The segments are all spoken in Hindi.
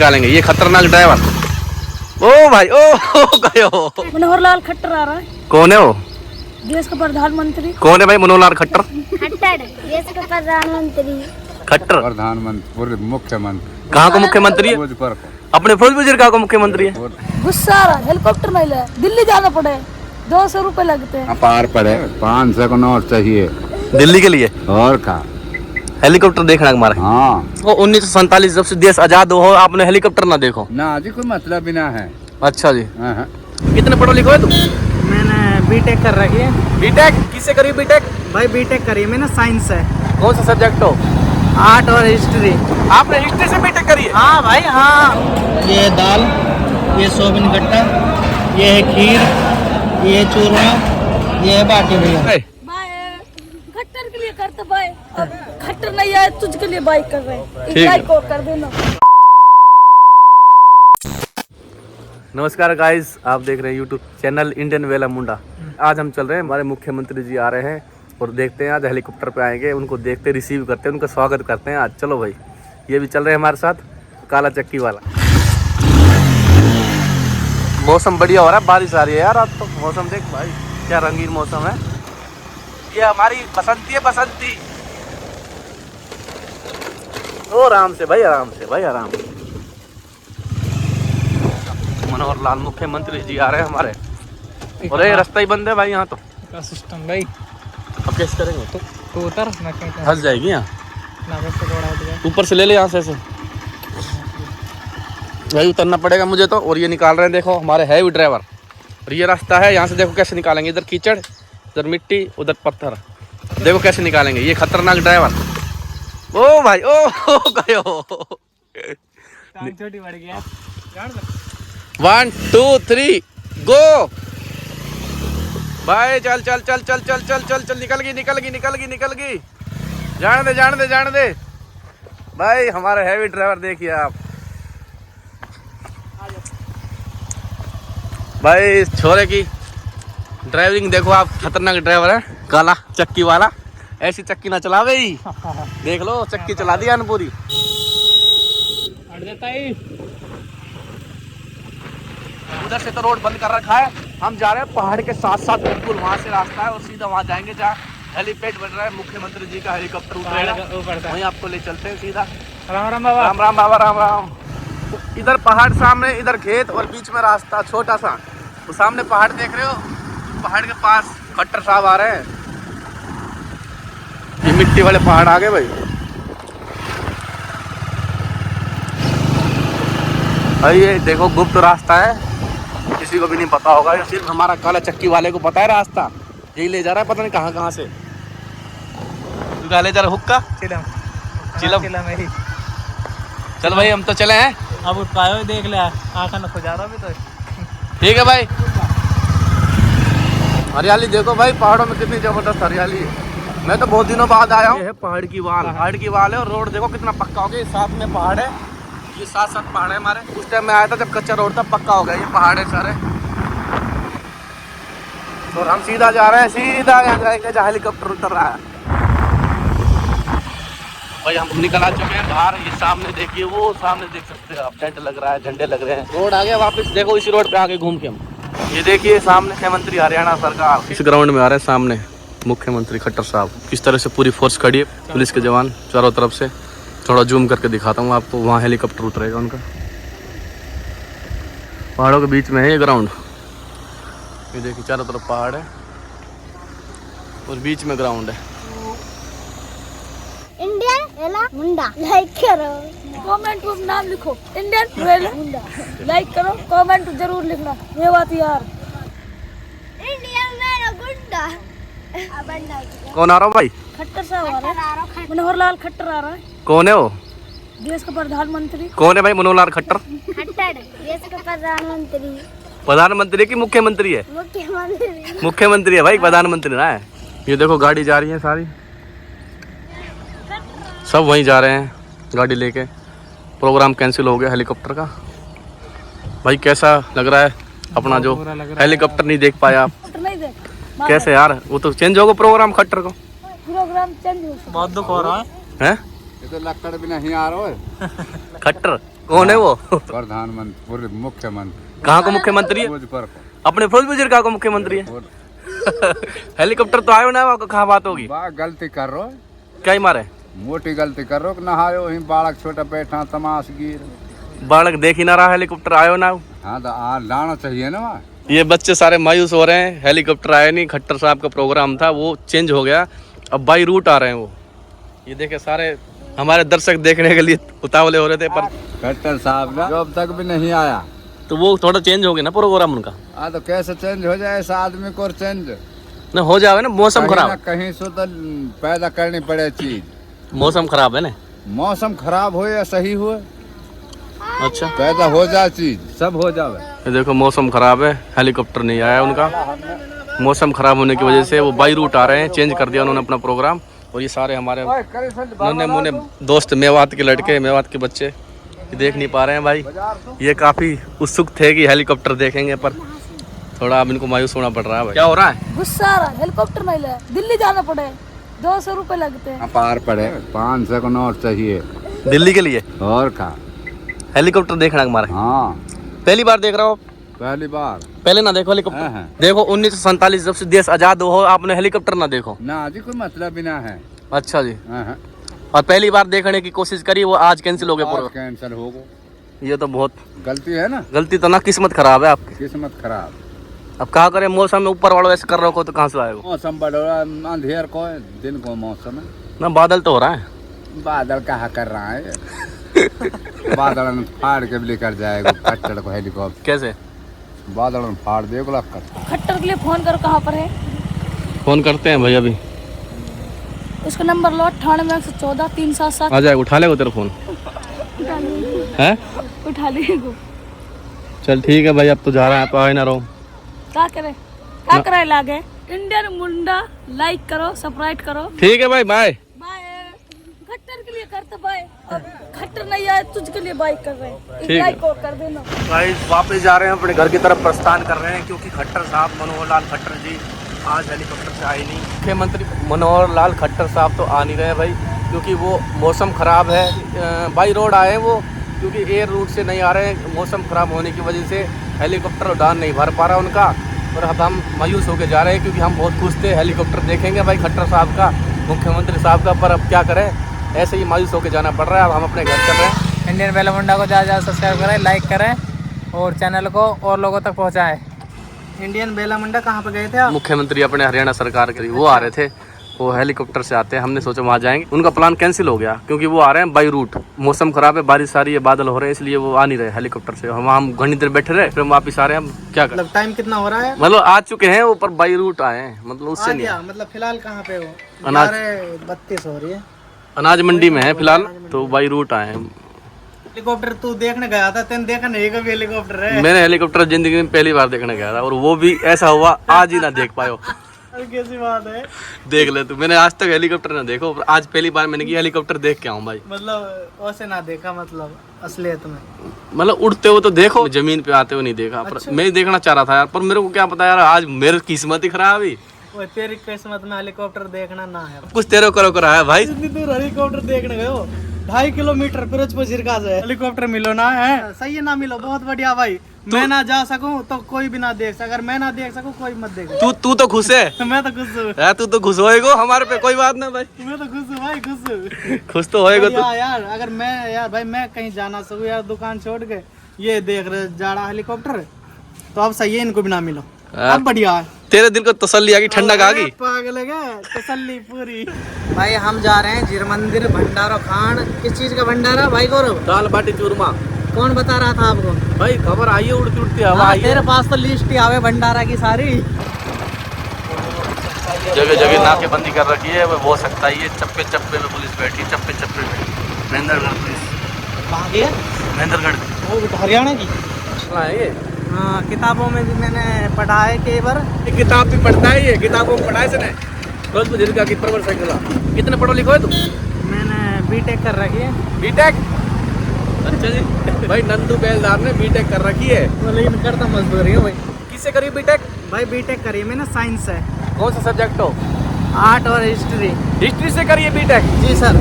निकालेंगे ये खतरनाक ड्राइवर। ओ भाई ओ गयो। मनोहर लाल खट्टर आ रहा है। कौन है वो? देश का प्रधानमंत्री। कौन है भाई मनोहर लाल खट्टर? खट्टर देश का प्रधानमंत्री। खट्टर प्रधानमंत्री मुख्यमंत्री। कहाँ का मुख्यमंत्री है? अपने फिरोजपुर का मुख्यमंत्री है। गुस्सा आ रहा है, हेलीकॉप्टर में ले दिल्ली जाना पड़े, 200 रुपए लगते हैं। पार पड़े 500 का नोट चाहिए दिल्ली के लिए और का हेलीकॉप्टर देखना हमारा। हाँ वो 1947 जब से देश आजाद हो आपने हेलीकॉप्टर ना देखो? ना जी कोई मतलब भी ना है। अच्छा जी। हाँ। कितने पढ़ो लिखो है तुम? मैंने बीटेक कर रखी है। बीटेक किससे करी? बीटेक भाई बीटेक करी है मैंने, साइंस से। कौन सा सब्जेक्ट हो? आर्ट और हिस्ट्री। आपने हिस्ट्री से बीटेक करी है? हाँ भाई हाँ। ये है दाल, ये सोयाबीन गट्टा, ये है खीर, ये है चूरमा, ये है बाटी भैया। खट्टर के लिए करते भाई, अब खट्टर नहीं आए तुझके लिए बाइक कर रहे हैं। ठीक है। को कर देना। नमस्कार गाइस, आप देख रहे हैं यूट्यूब चैनल इंडियन वेला मुंडा। आज हम चल रहे हैं, हमारे मुख्यमंत्री जी आ रहे हैं और देखते हैं आज हेलीकॉप्टर पे आएंगे, उनको देखते रिसीव करते हैं, उनका स्वागत करते हैं आज। चलो भाई, ये भी चल रहे हैं हमारे साथ, काला चक्की वाला। मौसम बढ़िया हो रहा है, बारिश आ रही है यार आज तो। मौसम देख भाई क्या रंगीन मौसम है। ये हमारी बसंती है, बसंती। ओ आराम से भाई, आराम से भाई, आराम से। मनोहर लाल मुख्यमंत्री जी आ रहे हैं हमारे। और ये रास्ता ही बंद है भाई यहाँ तो। का सिस्टम भाई। अब कैसे करेंगे? तो उतर ना कहीं फंस जाएगी यहाँ, ना कैसे दौड़ा दिया। ऊपर से ले ले यहाँ से ऐसे भाई, उतरना पड़ेगा मुझे तो। और ये निकाल रहे हैं देखो हमारे है भी ड्राइवर। और ये रास्ता है, यहाँ से देखो कैसे निकालेंगे। इधर कीचड़, इधर मिट्टी, उधर पत्थर। देखो कैसे निकालेंगे ये खतरनाक ड्राइवर। ओ भाई ओ गयो। छोटी बढ़ गया। 1 2 3 गो भाई। चल चल चल चल चल चल चल चल, निकल गई निकल गई निकल गई निकल गई। जान दे जान दे जान दे भाई, हमारे हैवी ड्राइवर देखिए आप भाई। इस छोरे की ड्राइविंग देखो आप, खतरनाक ड्राइवर है, काला चक्की वाला। ऐसी चक्की ना चला भाई, देख लो चक्की चला दिया न पूरी। हट जाता है। उधर से तो रोड बंद कर रखा है, हम जा रहे हैं पहाड़ के साथ साथ, बिल्कुल वहाँ से रास्ता है और सीधा वहाँ जाएंगे जहाँ हेलीपैड बन रहा है। मुख्यमंत्री जी का हेलीकॉप्टर उतरेगा, वहीं आपको ले चलते हैं सीधा। राम राम बाबा। राम राम बाबा, राम राम। इधर पहाड़ सामने, इधर खेत और बीच में रास्ता छोटा सा। वो सामने पहाड़ देख रहे हो, पहाड़ के पास खट्टर साहब आ रहे हैं। ये मिट्टी वाले पहाड़ आ गए भाई। भाई ये देखो गुप्त रास्ता है, किसी को भी नहीं पता होगा, ये सिर्फ हमारा काला चक्की वाले को पता है रास्ता। यही ले जा रहा है, पता नहीं कहाँ कहाँ से। ले जा रहा हुक्का चिलम चिलम। चिलम है ही। चल भाई हम तो चले हैं। अब उठायो देख ले, आँखा न खुजा रहा भी तो। ठीक है भाई। हरियाली देखो भाई, पहाड़ों में कितनी जबरदस्त हरियाली है। मैं तो बहुत दिनों बाद आया हूँ। ये है पहाड़ की वाल, पहाड़ की वाल है। और रोड देखो कितना पक्का हो गया, साथ में पहाड़ है, ये साथ साथ पहाड़ है हमारे। उस टाइम में आया था जब कच्चा रोड था, पक्का हो गया, ये पहाड़ है सारे। और हम सीधा जा रहे हैं, सीधा यहाँ जाएंगे जहाँ हेलीकॉप्टर उतर रहा है। भाई हम निकल आ चुके हैं बाहर। ये सामने देखिए, वो सामने देख सकते हैं आप, टेंट लग रहा है, झंडे लग रहे हैं। रोड आ गया वापस, देखो इसी रोड पे आगे घूम के हम। ये देखिए सामने मुख्यमंत्री हरियाणा सरकार इस ग्राउंड में आ रहे हैं। सामने मुख्यमंत्री खट्टर साहब, किस तरह से पूरी फोर्स खड़ी है, पुलिस के जवान चारों तरफ से। थोड़ा जूम करके दिखाता हूँ आपको, वहाँ हेलीकॉप्टर उतरेगा उनका। पहाड़ों के बीच में है ये ग्राउंड। ये देखिए चारों तरफ पहाड़ है और बीच में ग्राउंड है। इंडियन वेला मुंडा लाइक करो, कमेंट में नाम लिखो, इंडियन वेला मुंडा। लाइक करो, कमेंट जरूर लिखना, ये बात यार। इंडियन वेला मुंडा। कौन आ रहा है भाई? खट्टर साहब आ रहे हैं, मनोहर लाल खट्टर आ रहा है। कौन है वो? देश का प्रधानमंत्री। कौन है भाई मनोहर लाल खट्टर? खट्टर देश का प्रधानमंत्री। प्रधानमंत्री की मुख्यमंत्री है? मुख्यमंत्री। मुख्यमंत्री है भाई, प्रधानमंत्री ना है। ये देखो गाड़ी जा रही है सारी, सब वहीं जा रहे हैं गाड़ी लेके। प्रोग्राम कैंसिल हो गया हेलीकॉप्टर का। भाई कैसा लग रहा है अपना जो हेलीकॉप्टर नहीं देख पाया आप? नहीं देख कैसे यार, वो तो चेंज होगा प्रोग्राम खट्टर को। प्रोग्राम चेंज हो, बहुत दुख हो रहा है। हैं? ये तो लक्कड़ भी नहीं आ रहा है। खट्टर कौन है वो? प्रधानमंत्री पूरे मुख्यमंत्री। कहाँ का मुख्यमंत्री है? भोजपुर को। अपने फिरोजपुर जिले का मुख्यमंत्री है। हेलीकॉप्टर तो आयो ना, कहाँ बात होगी? गलती कर रो, क्या ही मारे? मोटी गलती कर रो, नहायो वही बालक छोटा बैठा तमाश गिर। बालक देख ही ना रहा, हेलीकॉप्टर आयो ना। हाँ तो लाना चाहिए ना वहाँ। ये बच्चे सारे मायूस हो रहे हैं, हेलीकॉप्टर आया नहीं। खट्टर साहब का प्रोग्राम था वो चेंज हो गया, अब बाई रूट आ रहे हैं वो। ये देखे सारे हमारे दर्शक देखने के लिए उतावले हो रहे थे, पर खट्टर साहब का अब तक भी नहीं आया, तो वो थोड़ा चेंज हो गया ना प्रोग्राम उनका। हाँ तो कैसे चेंज हो जाए, इस आदमी को चेंज ना हो जावे ना, मौसम खराब। कहीं से तो पैदा करनी पड़े चीज। मौसम खराब है ना, मौसम खराब हो या सही हो, अच्छा पैदा हो जाए चीज, सब हो जावे। ये देखो मौसम खराब है, हेलीकॉप्टर नहीं आया उनका। मौसम खराब होने की वजह से वो बाई रूट आ रहे हैं, चेंज कर दिया उन्होंने अपना प्रोग्राम। और ये सारे हमारे नन्हे मुन्ने दोस्त मेवात के लड़के, मेवात के बच्चे ये देख नहीं पा रहे हैं भाई। ये काफी उत्सुक थे कि हेलीकॉप्टर देखेंगे, पर थोड़ा अब इनको मायूस होना पड़ रहा है भाई। क्या हो रहा है? गुस्सा आ रहा है, हेलीकॉप्टर नहीं ले, दिल्ली जाना पड़े, 200 रुपए लगते हैं। पार पड़े 500 का नोट चाहिए दिल्ली के लिए और का हेलीकॉप्टर देखना हमारा। हाँ पहली बार देख रहा हो? पहली बार। पहले ना देखो हेलीकॉप्टर। हाँ। देखो 1947 जब से देश आजाद हो, आपने हेलीकॉप्टर ना देखो? ना जी कोई मतलब भी ना है। अच्छा जी। हाँ। और पहली बार देखने की कोशिश करी, वो आज कैंसिल हो गया आज प्रोग्राम। कैंसिल हो गया, ये तो बहुत गलती है ना। गलती तो ना, किस्मत खराब है आपकी। किस्मत खराब। अब क्या करें, मौसम में ऊपर वालों ऐसे कर रखो तो कहाँ से आएगा? मौसम बड़ा अंधेर को है, दिन को मौसम है। ना बादल तो हो रहा है। बादल कहाँ कर रहा है बादल फाड़ के भी लेकर जाएगा खट्टर को हेलीकॉप्टर। कैसे? बादल फाड़ देगा खट्टर के लिए फोन करो, कहाँ पर है? फोन करते हैं भाई अभी। उसका नंबर लो 9814 377। आ जाएगा, उठा लेगा तेरा फोन है? उठा लेगो। चल ठीक है भाई, अब तो जा रहा है, तो आए ना रहो। क्या करे, क्या करे लागे? इंडियन मुंडा लाइक करो, सब्सक्राइब करो। ठीक है भाई, बाय बाय। खट्टर के लिए करते बाय, अब खट्टर नहीं आए तुझके लिए बाय कर रहे हैं, ठीक है। लाइक को कर देना। भाई वापस जा रहे हैं, अपने घर की तरफ प्रस्थान कर रहे हैं, क्योंकि खट्टर साहब मनोहर लाल खट्टर जी आज हेलीकॉप्टर से आए नहीं। मुख्यमंत्री मनोहर लाल खट्टर साहब तो आ नहीं रहे भाई, क्योंकि वो मौसम ख़राब है। बाई रोड आए वो, क्योंकि एयर रूट से नहीं आ रहे हैं। मौसम ख़राब होने की वजह से हेलीकॉप्टर उड़ान नहीं भर पा रहा उनका, और अब हम मायूस होकर जा रहे हैं, क्योंकि हम बहुत खुश थे हेलीकॉप्टर देखेंगे भाई खट्टर साहब का, मुख्यमंत्री साहब का। पर अब क्या करें, ऐसे ही मायूस होकर जाना पड़ रहा है। अब हम अपने घर चल रहे हैं। इंडियन बेला मुंडा को ज़्यादा सब्सक्राइब करें, लाइक करें और चैनल को और लोगों तक पहुँचाएं। इंडियन बेला मुंडा कहाँ पे गए थे आप? मुख्यमंत्री अपने हरियाणा सरकार के, वो आ रहे थे, वो हेलीकॉप्टर से आते हैं। हमने सोचा वहाँ जाएंगे, उनका प्लान कैंसिल हो गया, क्योंकि वो आ रहे हैं बाई रूट। मौसम खराब है, बारिश आ रही है, बादल हो रहे हैं, इसलिए वो आ नहीं रहे हेलीकॉप्टर से। हम घनी देर बैठे रहे, फिर हम वापिस आ रहे हैं। हम क्या करें? मतलब टाइम कितना हो रहा है? मतलब आ चुके हैं वो, पर बाई रूट आए हैं, मतलब उससे नहीं। मतलब फिलहाल कहाँ पे हो? अनाज 32 हो रही है, अनाज मंडी में है फिलहाल, तो बाई रूट आए हैं। हेलीकॉप्टर तू देखने गया था, तेन देखा नहीं कभी हेलीकॉप्टर है? मैंने हेलीकॉप्टर जिंदगी में पहली बार देखने गया था, और वो भी ऐसा हुआ आज ही ना देख पायो। कैसी बात है? देख ले तू, मैंने आज तक हेलीकॉप्टर ना देखो, आज पहली बार मैंने की हेलीकॉप्टर देख के आऊँ भाई। मतलब वैसे ना देखा, मतलब असलियत में, मतलब उड़ते हुए तो देखो, जमीन पे आते हुए नहीं देखा। पर मैं ही देखना चाह रहा था यार, पर मेरे को क्या पता यार, आज मेरी किस्मत ही खराब ही। वो तेरी किस्मत में हेलीकॉप्टर देखना ना है। कुछ तेरे करो करा है भाई। इतनी दूर हेलीकॉप्टर देखने गए हो, 2.5 किलोमीटर फिरोजपुर जिला से हेलीकॉप्टर मिलो ना है, सही है ना मिलो, बहुत बढ़िया भाई। मैं ना जा सकूं तो कोई भी ना देख सके, अगर मैं ना देख सकूं कोई मत देखे। तू तो खुश है? मैं तो खुश हूँ यार, तू तो खुश होएगा हमारे पे, कोई बात ना भाई। मैं तो खुश हूँ भाई, खुश हूँ। खुश तो होएगा तू यार। अगर मैं यार भाई मैं कहीं जाना सकूं यार, दुकान छोड़ के ये देख रहे जा रहा हेलीकॉप्टर, तो अब सही है, इनको भी ना मिलो, अब बढ़िया है। तेरे दिल को तसल्ली आ गई, ठंडक आ गई। पागल है, तसल्ली पूरी। भाई हम जा रहे हैं जीर मंदिर भंडारा खान। किस चीज का भंडारा भाई गौरव? दाल बाटी चूरमा। कौन बता रहा था आपको? भाई खबर आई है, उड़ती उड़ती हवा आई है। तेरे पास तो लिस्ट ही आवे भंडारा की सारी। जगह जगह नाकेबंदी कर रखी है, वो हो सकता है ये चप्पे चप्पे में पुलिस बैठी, चप्पे चप्पे में महेंद्रगढ़ पुलिस। कहाँ की है? महेंद्रगढ़ वो हरियाणा की है ये। हाँ, किताबों में भी मैंने पढ़ा है कई बार। ये किताब भी पढ़ता है, ये किताबों में पढ़ा है इसने। फिरोजपुर जिले की प्रवर संख्या। कितने पढ़ो लिखो है तुम? मैंने बीटेक कर रखी है। बीटेक? अच्छा जी। भाई नंदू बेलदार ने बीटेक कर रखी है। लेकिन करता मजदूरी है भाई। किससे करी बीटेक? भाई बीटेक करी मैंने, साइंस है। कौन सा सब्जेक्ट हो? आर्ट और हिस्ट्री। हिस्ट्री से करी है बीटेक? जी सर।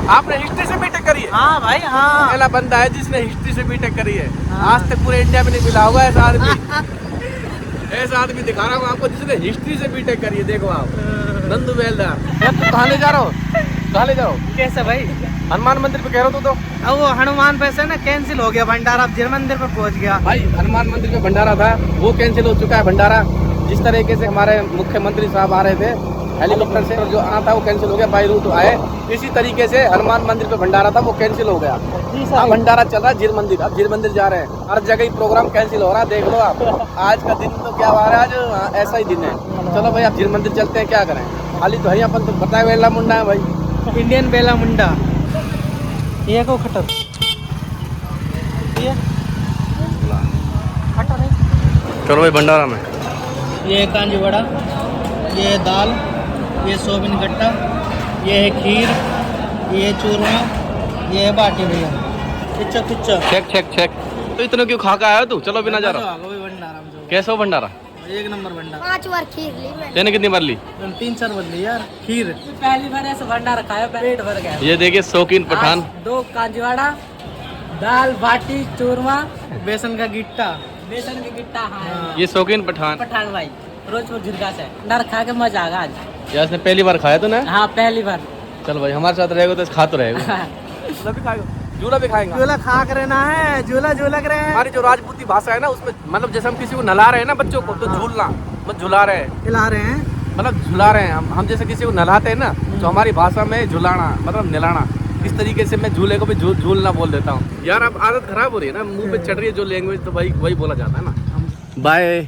आपने हिस्ट्री से बीटेक करी है? है। हाँ भाई हाँ। पहला बंदा है जिसने हिस्ट्री से बीटेक करी है। आज तक पूरे इंडिया में नहीं मिला होगा ऐसा आदमी। ऐसा आदमी दिखा रहा हूँ आपको जिसने हिस्ट्री से बीटेक करी है। देखो आप, नंदू बेलदार। तो कहाँ ले जा रहा हो? कहाँ ले जाओ? कैसे भाई? हनुमान मंदिर पे कह रहा हो तो अब वो हनुमान पैसे ना कैंसिल हो गया भंडारा, अब जिन मंदिर पर पहुंच गया। भाई हनुमान मंदिर पे भंडारा था, वो कैंसिल हो चुका है भंडारा। जिस तरीके से हमारे मुख्यमंत्री साहब आ रहे थे हेलीकॉप्टर से, और जो आना था वो कैंसिल हो गया, बाई रूट आए। इसी तरीके से हनुमान मंदिर पे भंडारा था, वो कैंसिल हो गया। अब भंडारा चल रहा है जीर मंदिर। अब जीर मंदिर जा रहे हैं, हर जगह ही प्रोग्राम कैंसिल हो रहा है। देख लो आप, आज का दिन तो क्या हुआ है, आज ऐसा ही दिन है। चलो भाई आप जीर मंदिर चलते हैं, क्या करें। खाली तो है अपन तो बताए वेला मुंडा है भाई, इंडियन बेला मुंडा। ये को खटर ये खटर है। चलो भाई भंडारा में। ये कांजी वड़ा, ये दाल, ये सोयाबीन गट्टा, ये है खीर, ये है चूरमा, ये है बाटी भैया। किच्चा किच्चा चेक चेक चेक। तो इतने क्यों खा के आया तू? चलो बिना जा रहा। भंडारा में जो कैसा हो भंडारा? एक नंबर भंडारा। 5 बार खीर ली मैंने। तेने कितनी बार ली? 3-4 बदली यार खीर। पहली बार ऐसा भंडारा खाया, पेट भर गया। ये देखिए शौकीन पठान। 2 कांजीवाड़ा, दाल बाटी चूरमा, बेसन का गिट्टा। बेसन की गिट्टा। हाँ ये शौकीन पठान। पठान भाई फिरोजपुर झिरका से डर खा के मजा आ गया आज। यार इसने पहली बार खाया तो ना? हाँ पहली बार। चल भाई हमारे साथ रहेगा तो खा तो रहेगा। झूला भी खाएगा? झूला भी खाएगा। झूला खा कर रहना है, झूला झूला कर रहे हैं। हमारी जो राजपूती भाषा है ना, उसमें मतलब जैसे हम किसी को नला रहे हैं ना बच्चों को, तो झूलना मतलब झुला रहे हैं, खिला रहे हैं, मतलब झुला रहे हैं। हम जैसे किसी को नलाते हैं ना, तो हमारी भाषा में झुलाना मतलब निलाना। इस तरीके से मैं झूले को भी झूलना बोल देता हूँ। यार अब आदत खराब हो रही है ना, मुंह पे चढ़ रही है जो लैंग्वेज, तो भाई वही बोला जाता है ना। बाय।